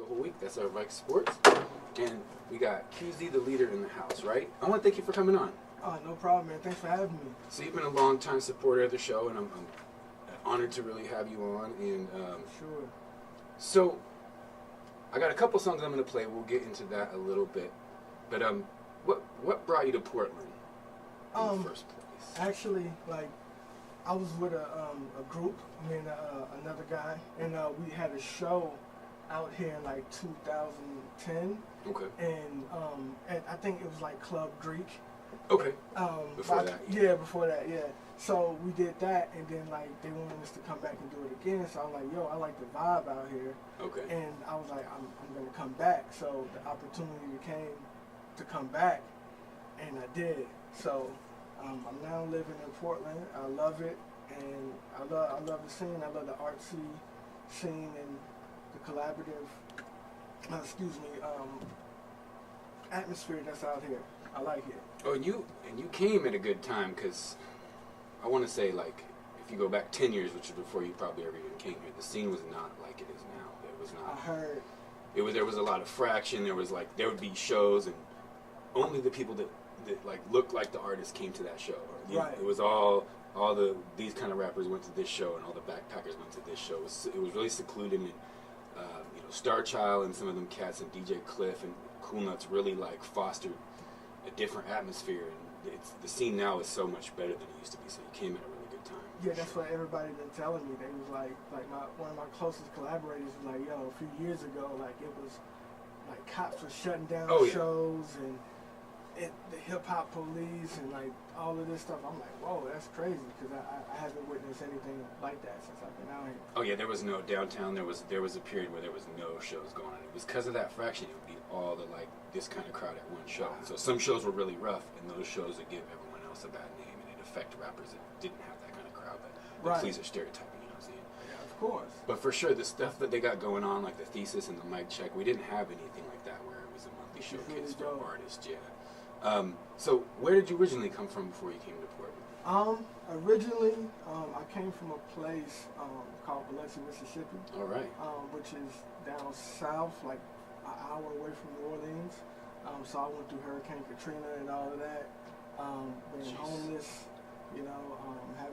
whole week. That's our Vikes Sports. And we got QZ, the leader in the house, right? I want to thank you for coming on. Oh, no problem, man. Thanks for having me. So you've been a long-time supporter of the show, and I'm honored to really have you on. And Sure. so I got a couple songs I'm going to play. We'll get into that a little bit. But what brought you to Portland in the first place? Actually, like, I was with a group, me and another guy, and we had a show out here in like 2010. Okay. And I think it was like Club Greek. Okay. Before that. Yeah, before that, yeah. So we did that, and then like they wanted us to come back and do it again. So I was like, yo, I like the vibe out here. Okay. And I was like, I'm gonna come back. So the opportunity came to come back, and I did. So I'm now living in Portland. I love it, and I love the scene. I love the artsy scene and the collaborative, atmosphere that's out here. I like it. Oh, and you came at a good time, because I want to say, like, if you go back 10 years, which is before you probably ever even came here, the scene was not like it is now. It was not. I heard. There was a lot of fraction. There would be shows, and only the people that like looked like the artists came to that show. Right. It was these kind of rappers went to this show, and all the backpackers went to this show. It was really secluded, and Star Child and some of them cats and DJ Cliff and Cool Nuts really like fostered a different atmosphere, and the scene now is so much better than it used to be. So you came at a really good time. Yeah, that's what everybody been telling me. They was like one of my closest collaborators was like, yo, a few years ago, like it was like cops were shutting down shows and the hip hop police and like all of this stuff. I'm like, whoa, that's crazy, because I haven't witnessed anything like that since I've been out here. Oh yeah, there was no downtown. There was a period where there was no shows going on. It was because of that fraction. It would be all the like this kind of crowd at one show. And so some shows were really rough, and those shows would give everyone else a bad name, and it'd affect rappers that didn't have that kind of crowd. But please are stereotyping, you know what I'm saying? Yeah, of course. But for sure, the stuff that they got going on, like the Thesis and the Mic Check, we didn't have anything like that where it was a monthly showcase for artists. Yeah. So where did you originally come from before you came to Portland? Originally, I came from a place called Biloxi, Mississippi. All right. Which is down south, like an hour away from New Orleans. So I went through Hurricane Katrina and all of that. Being homeless, having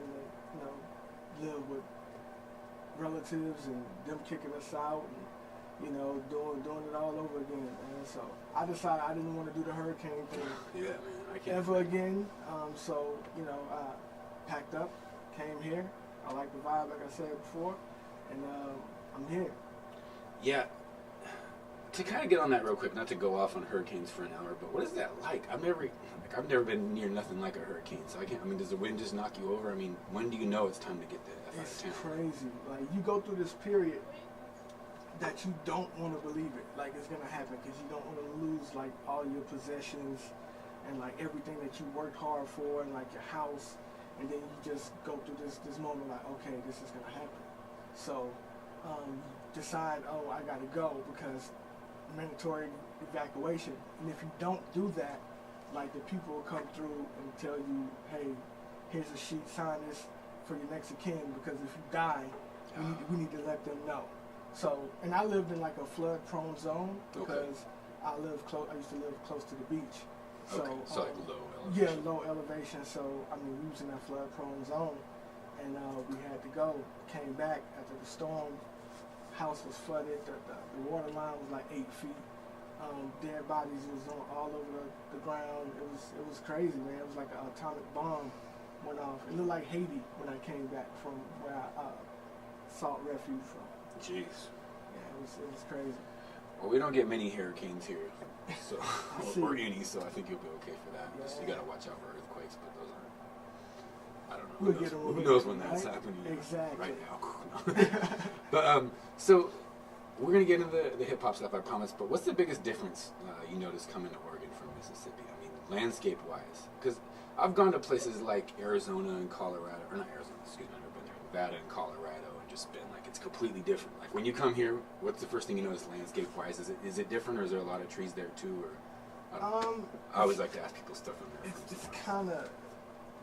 to, live with relatives and them kicking us out, and doing it all over again, man. So I decided I didn't want to do the hurricane thing yeah, man, I can't ever again. So I packed up, came here. I like the vibe, like I said before, and I'm here. Yeah. To kind of get on that real quick, not to go off on hurricanes for an hour, but what is that like? I've never been near nothing like a hurricane, so I can't. I mean, does the wind just knock you over? I mean, when do you know it's time to get the F out of town? It's crazy. Like, you go through this period that you don't want to believe it, like it's gonna happen, because you don't want to lose like all your possessions and like everything that you worked hard for, and like your house, and then you just go through this moment like, okay, this is gonna happen. So you decide, oh, I gotta go, because mandatory evacuation. And if you don't do that, like the people will come through and tell you, hey, here's a sheet, sign this for your next of kin, because if you die, we need to let them know. So, and I lived in like a flood-prone zone, because I used to live close to the beach. So, so like low elevation. Yeah, low elevation. So, I mean, we was in that flood-prone zone, and we had to go. Came back after the storm. House was flooded. The water line was like 8 feet. Dead bodies was all over the ground. It was crazy, man. It was like an atomic bomb went off. It looked like Haiti when I came back from where I sought refuge from. Jeez. Yeah, it was crazy. Well, we don't get many hurricanes here, so or any, so I think you'll be okay for that. Yeah. You got to watch out for earthquakes, but those aren't. I don't know. Who knows when that's happening? Exactly. Right now. But so we're gonna get into the hip hop stuff, I promise. But what's the biggest difference you notice coming to Oregon from Mississippi? I mean, landscape wise, because I've gone to places like Arizona and Colorado, or not Arizona, excuse me, I've never been there. Nevada and Colorado, and just been like, it's completely different. Like when you come here, what's the first thing you notice landscape wise? Is it different, or is there a lot of trees there too? Or I always like to ask people stuff from there.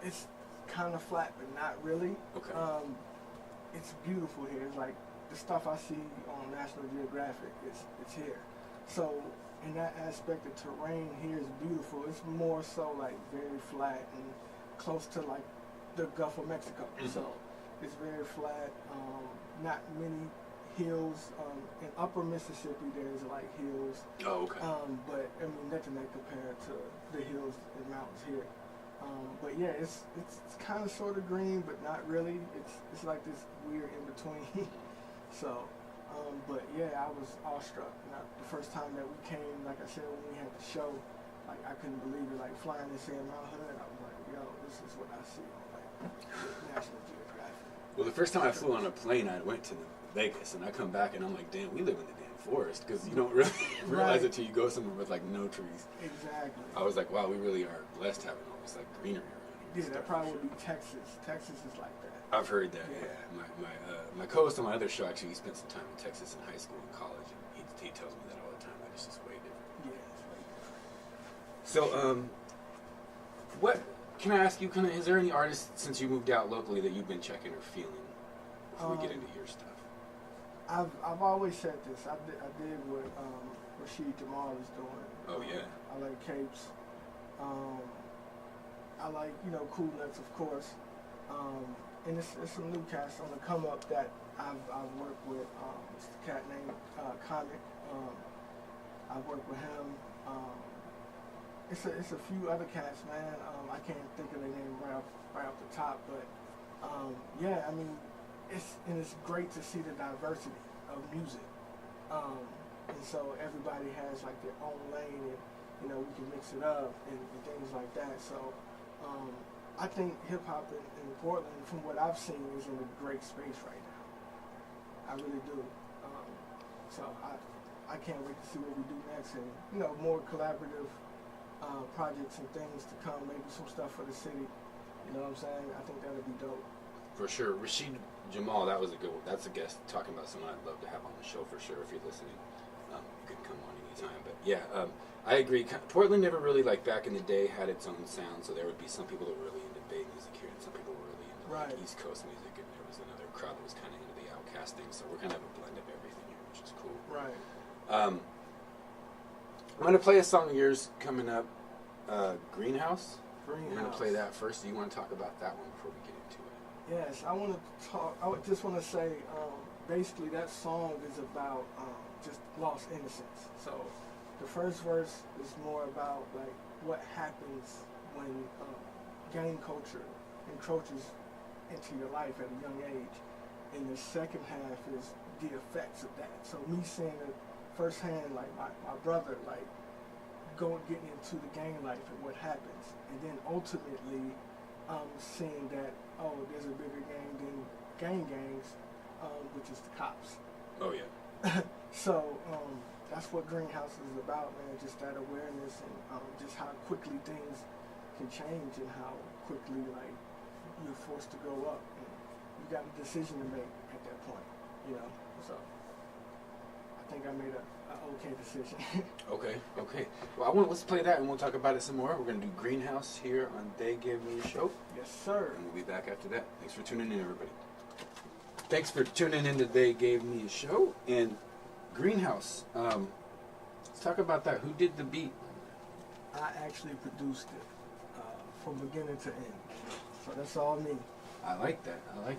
It's kind of flat, but not really. Okay. It's beautiful here. It's like the stuff I see on National Geographic, it's here. So in that aspect, the terrain here is beautiful. It's more so like very flat and close to like the Gulf of Mexico. Mm-hmm. So it's very flat. Not many hills. In Upper Mississippi, there's like hills. Oh, okay. But I mean nothing that compared to the hills and mountains here. But yeah, it's kind of sort of green, but not really. It's like this weird in between. So, but yeah, I was awestruck. Now, the first time that we came, like I said, when we had the show, like I couldn't believe it. Like flying and seeing Mount Hood, I was like, yo, this is what I see on like National Geographic. Well, the first time I flew on a plane, I went to Vegas, and I come back and I'm like, damn, we live in the damn forest, because you don't really realize it till you go somewhere with like no trees. Exactly. I was like, wow, we really are blessed having all this like greenery around here. Yeah, that probably would be Texas. Texas is like that. I've heard that. Yeah, my co-host on my other show actually he spent some time in Texas in high school and college, and he tells me that all the time. That it's just way different. Yeah, it's way different. So, what can I ask you? Kind of, is there any artists since you moved out locally that you've been checking or feeling before we get into your stuff? I've always said this. I did what Rashid Jamal is doing. Oh yeah. I like Capes. I like Cool Nuts, of course. And it's some new cats on the come up that I've worked with. It's a cat named Comic. I've worked with him. It's a few other cats, man. I can't think of their name right off the top, but yeah, I mean, it's great to see the diversity of music. And so everybody has like their own lane, and we can mix it up and things like that. So I think hip hop in Portland, from what I've seen, is in a great space right now. I really do. So I can't wait to see what we do next, and more collaborative projects and things to come. Maybe some stuff for the city. You know what I'm saying? I think that'll be dope. For sure. Rashid Jamal, that was a good one. That's a guest talking about someone I'd love to have on the show for sure. If you're listening, you can come on anytime. But yeah, I agree. Portland never really, like back in the day, had its own sound. So there would be some people that were really into Bay music here, and some people were really into like East Coast music, and there was another crowd that was kind of into the Outkast thing. So we're kind of a blend of everything here, which is cool. Right. I'm gonna play a song of yours coming up, Greenhouse. We're gonna play that first. Do you want to talk about that one before we get into it? Yes, I want to talk. I just want to say, basically, that song is about just lost innocence. So, the first verse is more about like what happens when gang culture encroaches into your life at a young age, and the second half is the effects of that. So, me seeing it firsthand, like my brother, like getting into the gang life and what happens, and then ultimately seeing that there's a bigger gang than gangs, which is the cops. Oh yeah. So that's what Greenhouse is about, man. Just that awareness and just how quickly things can change and how quickly like you're forced to grow up and you got a decision to make at that point, So I think I made a okay decision. Okay. Well, let's play that and we'll talk about it some more. We're gonna do Greenhouse here on They Gave Me a Show. Yes, sir. And we'll be back after that. Thanks for tuning in, everybody. Thanks for tuning in to They Gave Me a Show and Greenhouse. Let's talk about that. Who did the beat? I actually produced it from beginning to end. So that's all me. I like that. I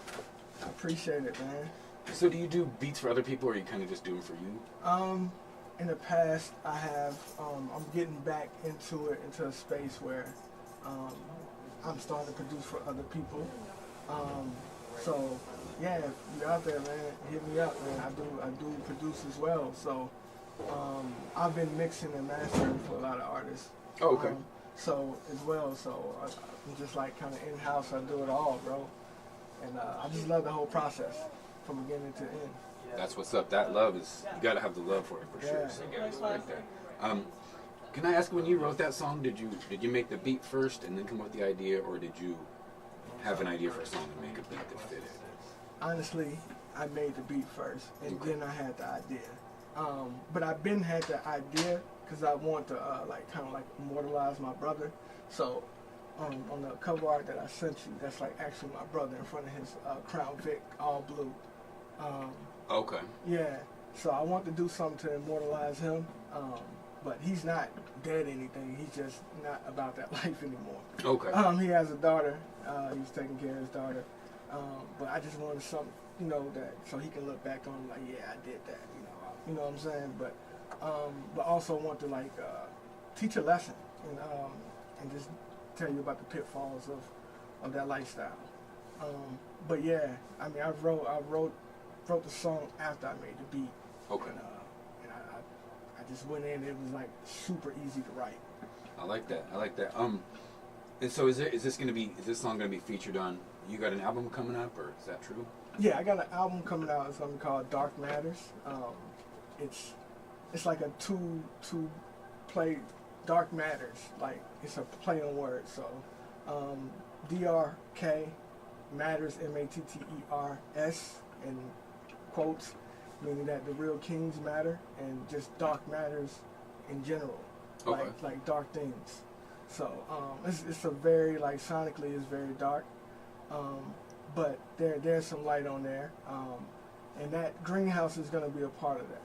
appreciate it, man. So do you do beats for other people, or you kind of just do them for you? In the past, I have. I'm getting back into a space where I'm starting to produce for other people. So yeah, if you're out there, man, hit me up, man. I do produce as well. So I've been mixing and mastering for a lot of artists. Oh, okay. So as well, so I'm just like kind of in-house. I do it all, bro. And I just love the whole process from beginning to end. That's what's up. That love is, you gotta have the love for it for sure. So I like that. Can I ask, when you wrote that song, did you make the beat first and then come up with the idea, or did you have an idea for a song and make a beat that fit it? Honestly, I made the beat first, and then I had the idea. But I've been had the idea because I want to kind of immortalize my brother. So on the cover art that I sent you, that's like actually my brother in front of his Crown Vic, all blue. Okay. Yeah. So I want to do something to immortalize him. But he's not dead or anything. He's just not about that life anymore. Okay. He has a daughter. He's taking care of his daughter. But I just wanted something, that so he can look back on like, yeah, I did that. You know what I'm saying? But also want to like teach a lesson and just tell you about the pitfalls of that lifestyle. But yeah, I mean, I wrote the song after I made the beat. Okay. And I just went in. It was like super easy to write. I like that. And so is this song gonna be featured on? You got an album coming up, or is that true? Yeah, I got an album coming out. It's something called Dark Matters. It's like a two play Dark Matters. Like it's a play on words. So DRK Matters, Matters, in quotes, meaning that the real kings matter, and just dark matters in general, Okay. like dark things. So it's a very like sonically it's very dark, but there's some light on there, and that greenhouse is going to be a part of that,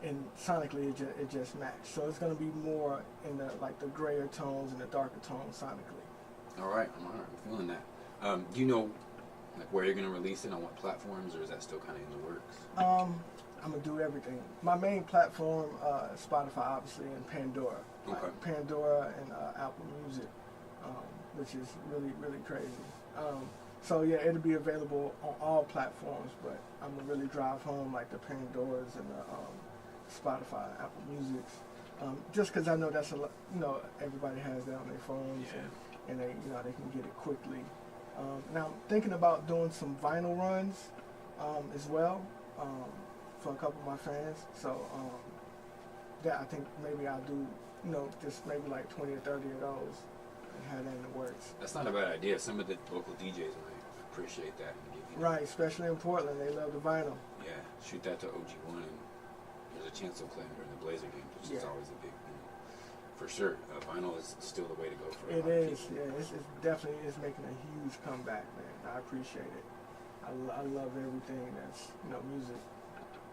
and sonically it just matched. So it's going to be more in the like the grayer tones and the darker tones sonically. All right. I'm feeling that. Do you know like where you're gonna release it, on what platforms, or is that still kind of in the works? I'm gonna do everything. My main platform, Spotify, obviously, and Pandora. Okay. Pandora and Apple Music, which is really, really crazy. So yeah, it'll be available on all platforms, but I'm gonna really drive home like the Pandoras and the Spotify, Apple Musics, just because I know that's everybody has that on their phones, Yeah. and they they can get it quickly. Now I'm thinking about doing some vinyl runs as well for a couple of my fans. So that I think maybe I'll do, just maybe like 20 or 30 of those and have that in the works. That's not a bad idea. Some of the local DJs might appreciate that and give you Right, especially in Portland, they love the vinyl. Yeah, shoot that to OG1, and there's a chance they'll play it during the Blazer games, which is always a big thing. For sure, vinyl is still the way to go for a lot of people. Yeah, it's definitely is making a huge comeback, man. I appreciate it. I love everything that's music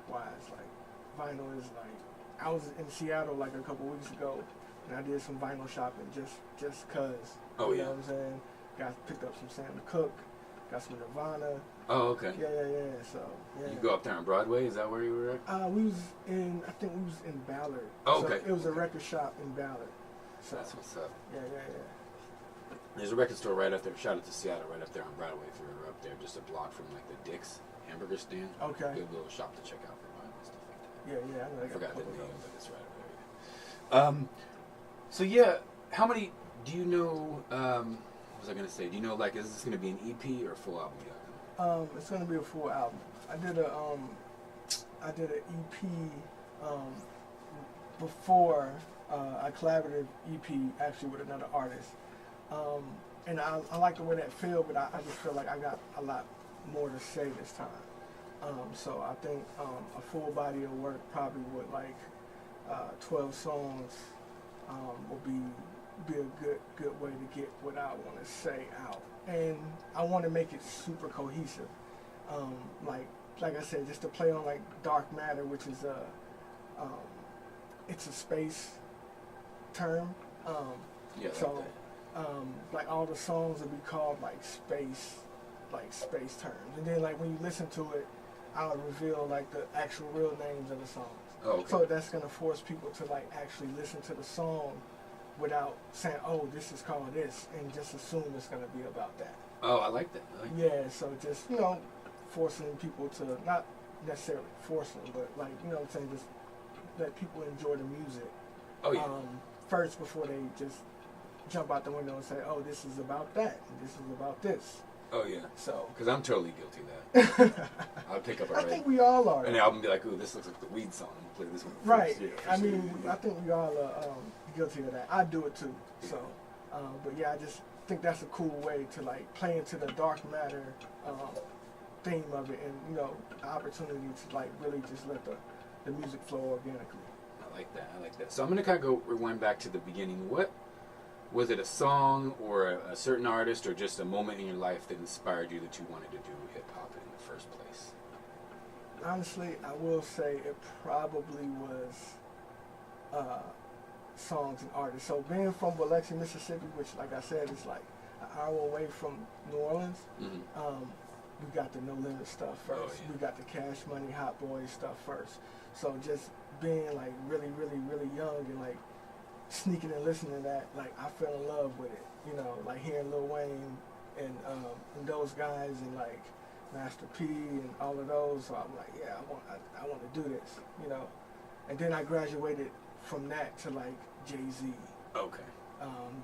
wise. Like vinyl is like, I was in Seattle like a couple weeks ago, and I did some vinyl shopping just cause. Oh you yeah. know what I'm saying? Picked up some Sam Cooke, got some Nirvana. Oh okay. Yeah. So yeah. You go up there on Broadway? Is that where you were at? I think we was in Ballard. Oh, so okay. It was a record shop in Ballard. So That's what's up. yeah. There's a record store right up there. Shout out to Seattle, right up there on Broadway. If you're ever up there, just a block from like the Dick's hamburger stand. Okay. Good little shop to check out for vinyl and stuff like that. Yeah. I know they I got forgot a the couple name, of but it's right up there. So yeah, how many do you know? What was I gonna say? Do you know like is this gonna be an EP or a full album? It's gonna be a full album. I did an EP before a collaborative EP actually with another artist, and I like the way that feel, but I just feel like I got a lot more to say this time. So I think a full body of work probably with like 12 songs will be a good way to get what I want to say out, and I want to make it super cohesive. Like I said, just to play on like dark matter, which is it's a space term. Yeah. So like all the songs will be called like space terms, and then like when you listen to it, I'll reveal like the actual real names of the songs. Oh, okay. So that's gonna force people to like actually listen to the song without saying, "Oh, this is called this," and just assume it's gonna be about that. Oh, I like that. Yeah, so just forcing people to not necessarily forcing, but like what I'm saying, just let people enjoy the music. Oh yeah. First before they just jump out the window and say, "Oh, this is about that, and this is about this." Oh yeah. So. Because I'm totally guilty of that. I'll pick up I think we all are. an album and be like, "Ooh, this looks like the weed song. Play this one." Right. Yeah, I mean, I think we all are guilty of that. I do it too. So, but yeah, I just think that's a cool way to like play into the dark matter theme of it, and the opportunity to like really just let the music flow organically. I like that. So I'm gonna kind of go rewind back to the beginning. What was it? A song or a certain artist or just a moment in your life that inspired you that you wanted to do hip hop in the first place? Honestly, I will say it probably was songs and artists. So being from Biloxi, Mississippi, which, like I said, is like an hour away from New Orleans, we got the No Limit stuff first. Oh, yeah. We got the Cash Money, Hot Boys stuff first. So just being like really, really, really young and like sneaking and listening to that, like I fell in love with it. You know, like hearing Lil Wayne and those guys and like Master P and all of those. So I'm like, yeah, I want to do this. You know, and then I graduated from that to like Jay-Z. Okay.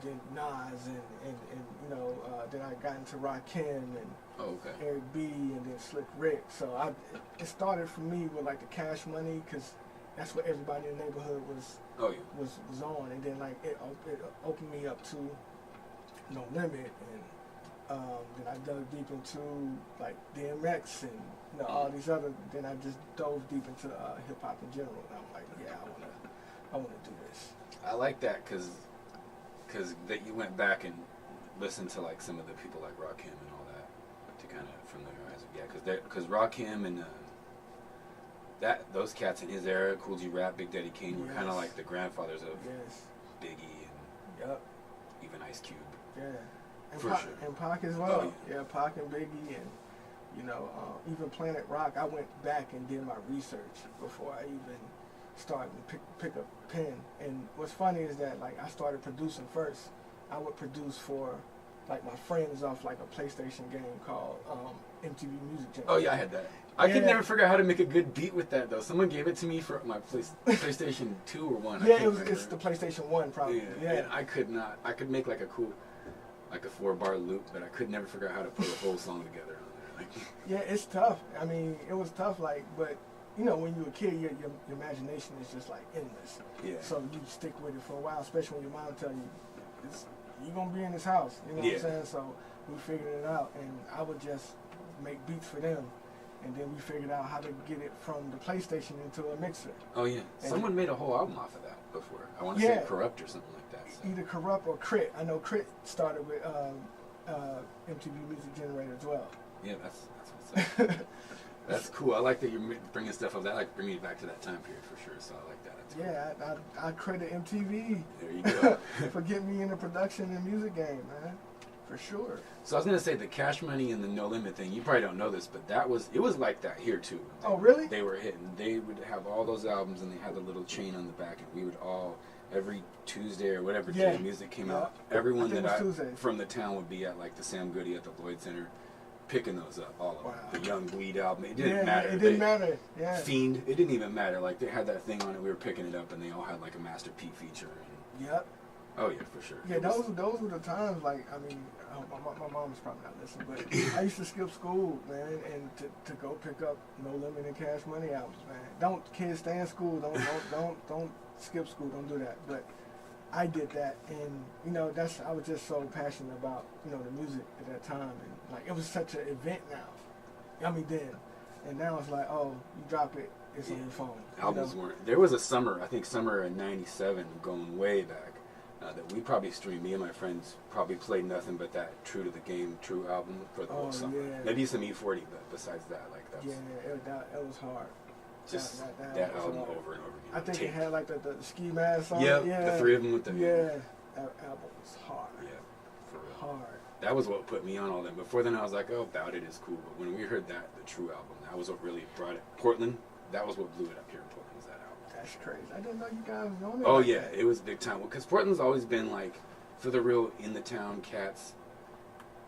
Then Nas and you know, then I got into Rakim and Eric B and then Slick Rick. So it started for me with like the Cash Money because that's what everybody in the neighborhood was on, and then like it opened me up to No Limit, and then I dug deep into like DMX and you know, all these other. Then I just dove deep into hip hop in general, and I'm like, yeah, I wanna do this. I like that because that you went back and listened to like some of the people like Rakim and all that to kind of familiarize with. Yeah, because Rakim and those cats in his era, Cool G Rap, Big Daddy Kane, were kind of like the grandfathers of Biggie and even Ice Cube. Yeah, and For Pac, sure. and Pac as well. Oh, yeah, Pac and Biggie, and you know, even Planet Rock. I went back and did my research before I even started to pick up pen. And what's funny is that like I started producing first. I would produce for like my friends off like a PlayStation game called MTV Music Generator. Oh yeah, I had that. I could never figure out how to make a good beat with that though. Someone gave it to me for my PlayStation 2 or 1. Yeah, it's the PlayStation 1 probably. Yeah. And I could not. I could make like a cool, like a 4-bar loop, but I could never figure out how to put a whole song together on there. Like, yeah, it's tough. I mean, it was tough. Like, but you know, when you're a kid, your imagination is just like endless. Yeah. So you stick with it for a while, especially when your mom tell you, you're gonna be in this house. You know what I'm saying? So we figured it out, and I would just make beats for them. And then we figured out how to get it from the PlayStation into a mixer. Oh yeah, someone made a whole album off of that before. I want to say Corrupt or something like that. So. Either Corrupt or Crit. I know Crit started with MTV Music Generator as well. Yeah, that's what's up. That's cool. I like that you're bringing stuff up. That like bringing you back to that time period for sure. So I like that. That's yeah, cool. I credit MTV. There you go. for getting me in the production and music game, man. For sure. So I was gonna say the Cash Money and the No Limit thing. You probably don't know this, but it was like that here too. Oh really? They were hitting. They would have all those albums, and they had the little chain on the back, and we would all every Tuesday or whatever day music came out. Everyone from the town would be at like the Sam Goody at the Lloyd Center, picking those up. All of them. The Young Bleed album. It didn't matter. It didn't matter. Yeah. Fiend. It didn't even matter. Like they had that thing on it. We were picking it up, and they all had like a Master P feature. And, yep. Oh yeah, for sure. Yeah, those were the times. Like I mean, my mom's probably not listening, but I used to skip school, man, and to go pick up No Limit and Cash Money albums, man. Don't kids stay in school? Don't skip school. Don't do that. But I did that, and you know I was just so passionate about the music at that time, and like it was such an event now. I mean then, and now it's like you drop it, it's on your phone. Albums weren't. There was a summer, I think summer in '97, going way back. That we probably streamed. Me and my friends probably played nothing but that True to the Game, True album for the whole summer. Yeah. Maybe some E40, but besides that, like that was... Yeah, it was hard. Just that album over and over again. I think it had like the ski mask on it. Yeah, the three of them with the... Yeah, that album was hard. Yeah, for real. Hard. That was what put me on all that. Before then I was like, About It is cool. But when we heard the True album, that was what really brought it. Portland, that was what blew it up here in Portland. That's crazy. I didn't know you guys were on it. Oh like yeah, it was big time. Because Portland's always been like, for the real in the town cats.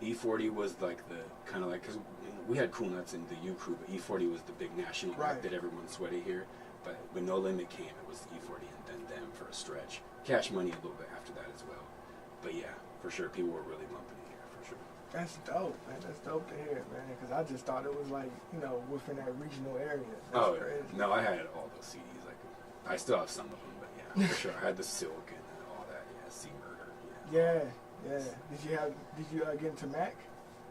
E40 was like the kind of like, because we had Cool Nuts and the U Crew, but E40 was the big national act that everyone sweated here. But when No Limit came, it was E40 and then them for a stretch. Cash Money a little bit after that as well. But yeah, for sure, people were really lumping it here for sure. That's dope, man. That's dope to hear, man. Because I just thought it was like within that regional area. That's crazy. No, I had all those CDs. I still have some of them, but yeah, for sure. I had the Silk and all that. Yeah, Sea Murder. Yeah. Did you get into Mac?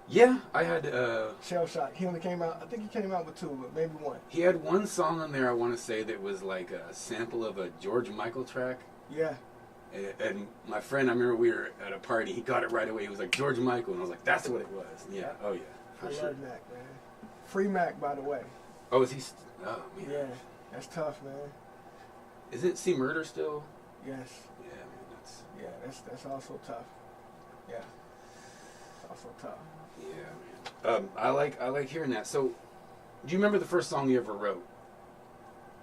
Yeah, I had Shell Shock. He only came out. I think he came out with 2, but maybe 1. He had one song on there. I want to say that was like a sample of a George Michael track. Yeah. And my friend, I remember we were at a party. He got it right away. He was like George Michael, and I was like, that's what it was. Yeah. Oh yeah. I love Mac, man. Free Mac, by the way. Oh, is he? Oh man. Yeah, that's tough, man. Is it C Murder still? Yes. Yeah, man. That's also tough. Yeah, it's also tough. Yeah, man. I like hearing that. So, do you remember the first song you ever wrote?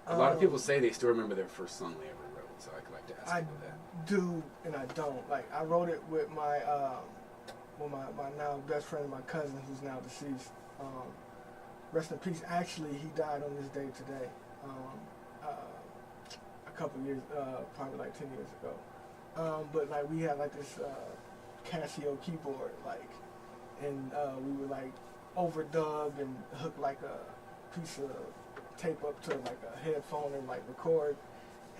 A lot of people say they still remember their first song they ever wrote. So I'd like to ask you that. Do and I don't. Like I wrote it with my my now best friend, my cousin, who's now deceased. Rest in peace. Actually, he died on this day today. A couple years, probably like 10 years ago. But like we had like this Casio keyboard, like, and we would like overdub and hook like a piece of tape up to like a headphone and like record.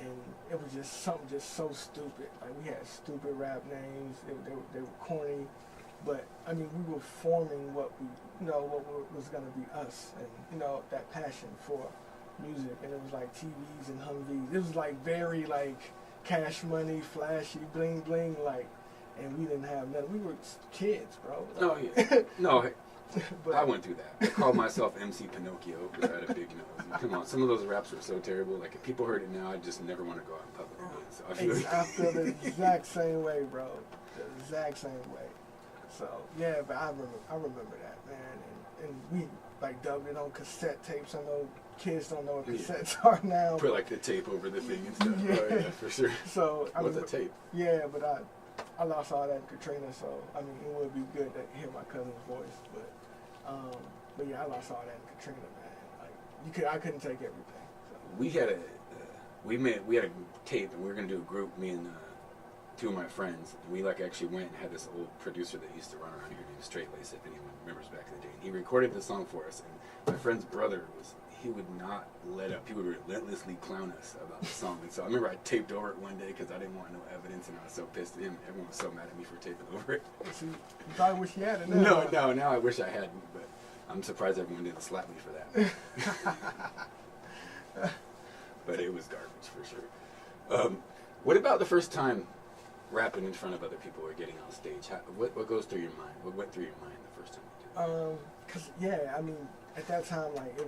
And it was just something just so stupid. Like we had stupid rap names. They were corny, but I mean we were forming what was gonna be us, and that passion for music. And it was like TVs and Humvees. It was like very like Cash Money, flashy, bling bling, like. And we didn't have nothing. We were kids, bro. Like, no, yeah, no. But I went through that. I called myself MC Pinocchio because I had a big nose. And come on, some of those raps were so terrible. Like if people heard it now, I'd just never want to go out in public again. So I feel the exact same way, bro. The exact same way. So yeah, but I remember that, man. And we like dubbed it on cassette tapes. I know kids don't know what cassettes are now. Put like the tape over the thing and stuff. Yeah. Oh yeah, for sure. So what's a tape? Yeah, but I lost all that in Katrina, so I mean it would be good to hear my cousin's voice, but yeah, I lost all that in Katrina, man. Like I couldn't take everything. So. We had a tape, and we were gonna do a group. Me and two of my friends, and we like actually went and had this old producer that used to run around here named Straight Lace, if anyone remembers back in the day. And he recorded the song for us, and my friend's brother he would not let up. He would relentlessly clown us about the song. And so I remember I taped over it one day because I didn't want no evidence, and I was so pissed at him. Everyone was so mad at me for taping over it. See, you probably wish you had it now. No, now I wish I hadn't, but I'm surprised everyone didn't slap me for that. But it was garbage for sure. What about the first time rapping in front of other people or getting on stage? What goes through your mind? What went through your mind the first time you did it? Cause yeah, I mean, at that time, like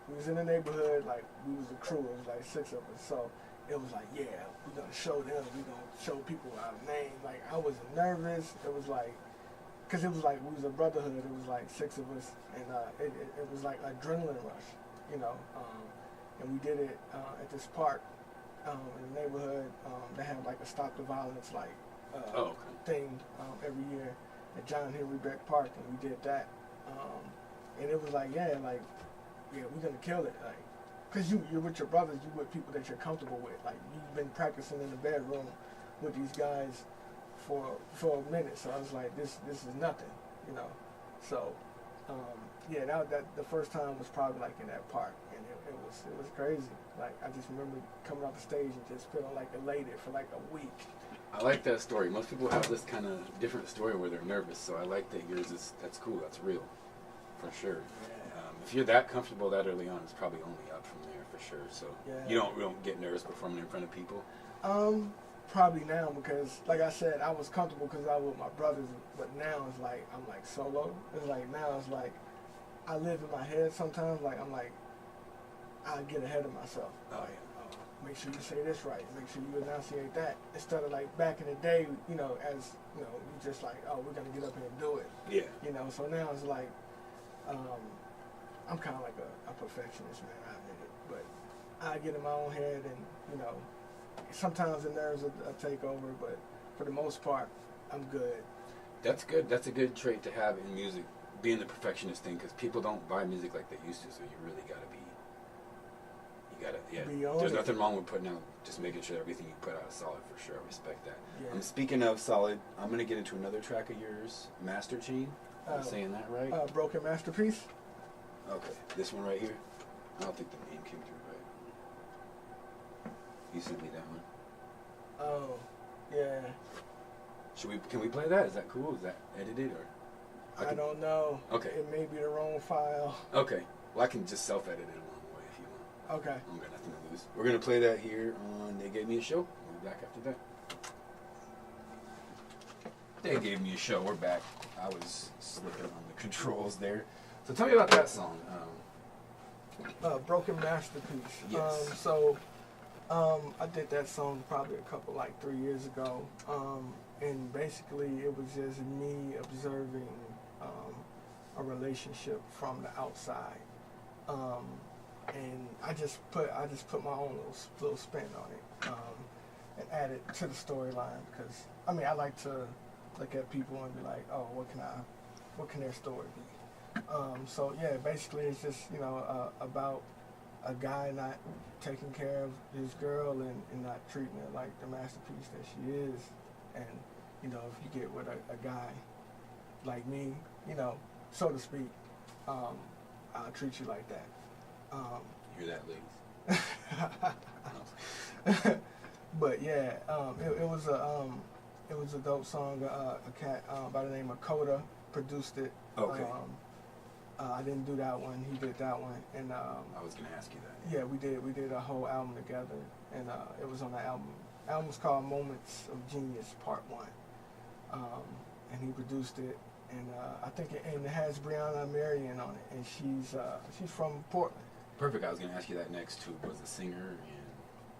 we was in the neighborhood, like we was a crew, it was like 6 of us, so it was like, yeah, we're gonna show them, we're gonna show people our name. Like I wasn't nervous, it was like, cause it was like, we was a brotherhood, it was like 6 of us, and it was like adrenaline rush, and we did it at this park in the neighborhood. They had like a Stop the Violence thing every year at John Henry Beck Park, and we did that, and it was like, yeah, we're gonna kill it, like, cause you're with your brothers, you're with people that you're comfortable with, like you've been practicing in the bedroom with these guys for a minute, so I was like, this is nothing, so yeah, that the first time was probably like in that park, and it was crazy. Like I just remember coming off the stage and just feeling like elated for like a week. I like that story. Most people have this kind of different story where they're nervous, so I like that yours that's cool, that's real, for sure. Yeah. If you're that comfortable that early on, it's probably only up from there for sure. So yeah. You don't get nervous performing in front of people? Probably now, because like I said, I was comfortable because I was with my brothers, but now it's like I'm like solo. It's like now it's like I live in my head sometimes. Like I'm like I get ahead of myself. Oh yeah. Make sure you say this right. Make sure you enunciate that. Instead of like back in the day, you just like, oh, we're gonna get up here and do it. Yeah. So now it's like, I'm kind of like a perfectionist, man. I admit it, but I get in my own head, and sometimes the nerves will take over, but for the most part, I'm good. That's good. That's a good trait to have in music, being the perfectionist thing, because people don't buy music like they used to, so you really gotta be. There's nothing wrong with putting out, just making sure everything you put out is solid, for sure. I respect that. Yeah. Speaking of solid, I'm going to get into another track of yours, Master Chain. Am I saying that right? Broken Masterpiece. Okay, this one right here. I don't think the name came through right. You sent me that one. Oh, yeah. Can we play that? Is that cool? Is that edited or? I don't know. Okay. It may be the wrong file. Okay. Well, I can just self-edit it along the way if you want. Okay. I'm got nothing to lose. We're gonna play that here on They Gave Me a Show. We'll be back after that. They Gave Me a Show. We're back. I was slipping on the controls there. So tell me about that song. Broken Masterpiece. Yes. I did that song probably 3 years ago, and basically it was just me observing a relationship from the outside, and I just put my own little spin on it, and add it to the storyline because I like to look at people and be like, oh, what can their story be? So yeah, basically it's just about a guy not taking care of his girl and not treating her like the masterpiece that she is. And, if you get with a guy like me, so to speak, I'll treat you like that. You're that ladies. But yeah, it was a dope song. A cat by the name of Coda produced it. Okay. I didn't do that one. He did that one, and I was gonna ask you that. yeah, we did a whole album together, and it was on the album. Album's called Moments of Genius Part 1, and he produced it, and I think it has Brianna Marion on it, and she's from Portland. Perfect. I was gonna ask you that next too. Was a singer and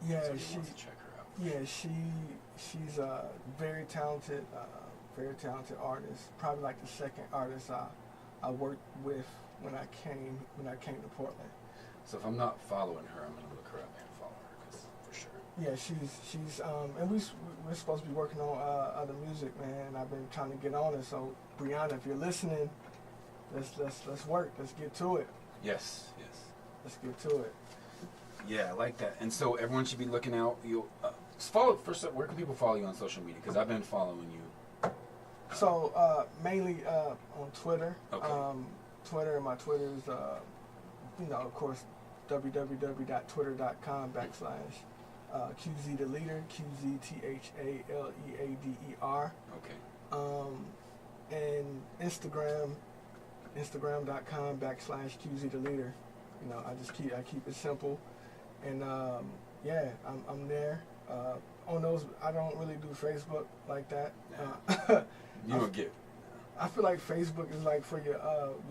Yeah, somebody she wants to check her out. yeah she's a very talented artist. Probably like the second artist I worked with when I came to Portland. So if I'm not following her, I'm gonna look her up and follow her, 'cause for sure. Yeah, she's and we're supposed to be working on other music, man. And I've been trying to get on it. So Brianna, if you're listening, let's work. Let's get to it. Yes. Let's get to it. Yeah, I like that. And so everyone should be looking out. You follow first. Where can people follow you on social media? Because I've been following you. So mainly on Twitter. Okay. Twitter, and my Twitter is of course www.twitter.com/ QZ the Leader, QZTHALEADER. Okay. And Instagram.com / QZ the Leader. I keep it simple, and yeah, I'm there. On those, I don't really do Facebook like that. You don't get. I feel like Facebook is like for your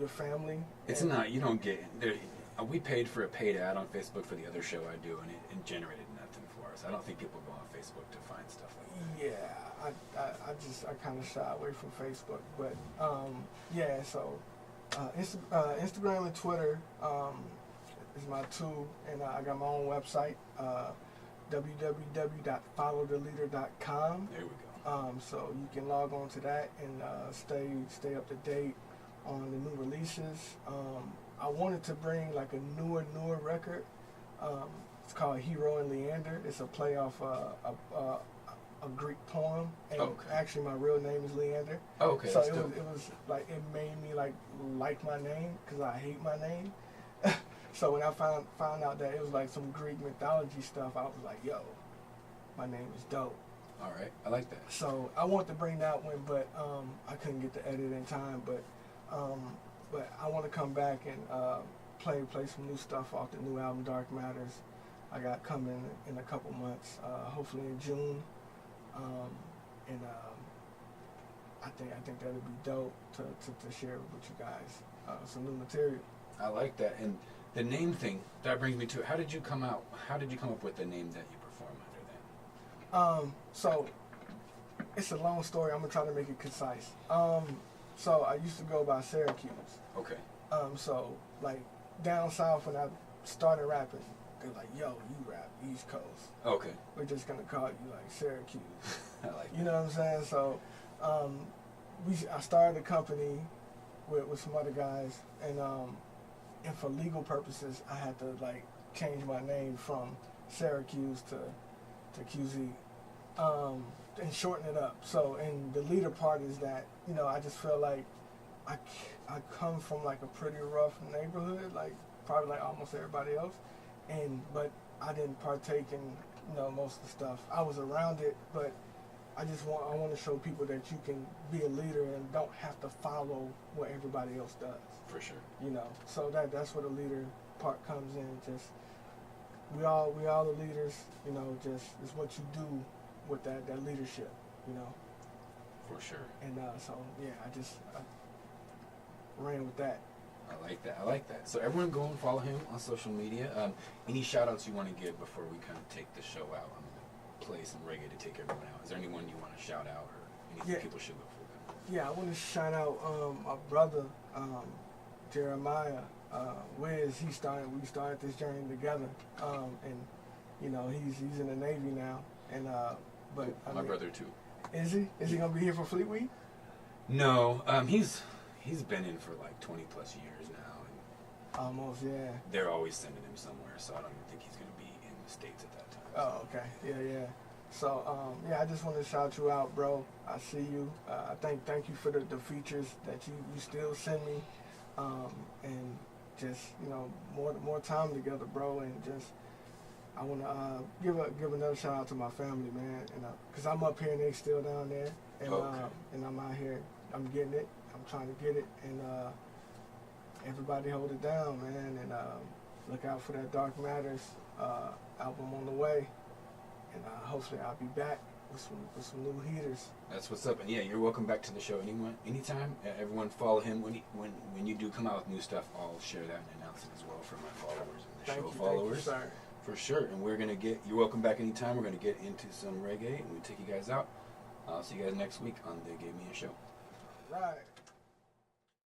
family. It's not. You don't get. There, we paid for a paid ad on Facebook for the other show I do, and it generated nothing for us. I don't think people go on Facebook to find stuff like that. Yeah, I kind of shy away from Facebook, but yeah. So Instagram and Twitter is my two, and I got my own website, www.followtheleader.com. There we go. So you can log on to that and stay up to date on the new releases. I wanted to bring like a newer record. It's called Hero and Leander. It's a play off a Greek poem, and actually my real name is Leander. Okay. So it was like it made me like my name because I hate my name. So when I found out that it was like some Greek mythology stuff, I was like, yo, my name is dope. All right, I like that. So I wanted to bring that one, but I couldn't get the edit in time. But I want to come back and play some new stuff off the new album Dark Matters. I got coming in a couple months, hopefully in June, and I think that would be dope to share with you guys some new material. I like that. And the name thing that brings me to, how did you come up with the name that you perform under then? So it's a long story. I'm gonna try to make it concise. So I used to go by Syracuse. Okay. So like down south when I started rapping, they're like, yo, you rap East Coast. Okay. We're just gonna call you like Syracuse. I like that. You know what I'm saying? So I started a company with some other guys, and for legal purposes, I had to like change my name from Syracuse to QZ, and shorten it up. So, and the leader part is that I just feel like I come from like a pretty rough neighborhood, like probably like almost everybody else, but I didn't partake in most of the stuff. I was around it, but I want to show people that you can be a leader and don't have to follow what everybody else does. For sure. So that's where the leader part comes in. Just we all the leaders. Just it's what you do with that leadership. For sure. And so yeah, I ran with that. I like that. I like that. So everyone go and follow him on social media. Any shout outs you want to give before we kind of take the show out? I'm going to play some reggae to take everyone out. Is there anyone you want to shout out or anything people should look for? Yeah, I want to shout out my brother, Jeremiah. Wiz, we started this journey together. And, you know, he's in the Navy now. And, but my brother too. Is he? Is he going to be here for Fleet Week? No, he's been in for like 20 plus years now, and almost, yeah. They're always sending him somewhere, so I don't even think he's gonna be in the States at that time. So. Oh, okay, yeah. So, yeah, I just want to shout you out, bro. I see you. Thank you for the features that you still send me, and just more time together, bro, and just. I want to give another shout out to my family, man, and cause I'm up here and they still down there, and and I'm out here, I'm getting it, I'm trying to get it, and everybody hold it down, man, and look out for that Dark Matters album on the way, and hopefully I'll be back with some new heaters. That's what's up, and yeah, you're welcome back to the show anytime. Everyone follow him when you do come out with new stuff. I'll share that and announce it as well for my followers and the show followers. Thank you, sir. For sure, and you're welcome back anytime. We're gonna get into some reggae, and we'll take you guys out. I'll see you guys next week on the Give Me a Show. Right.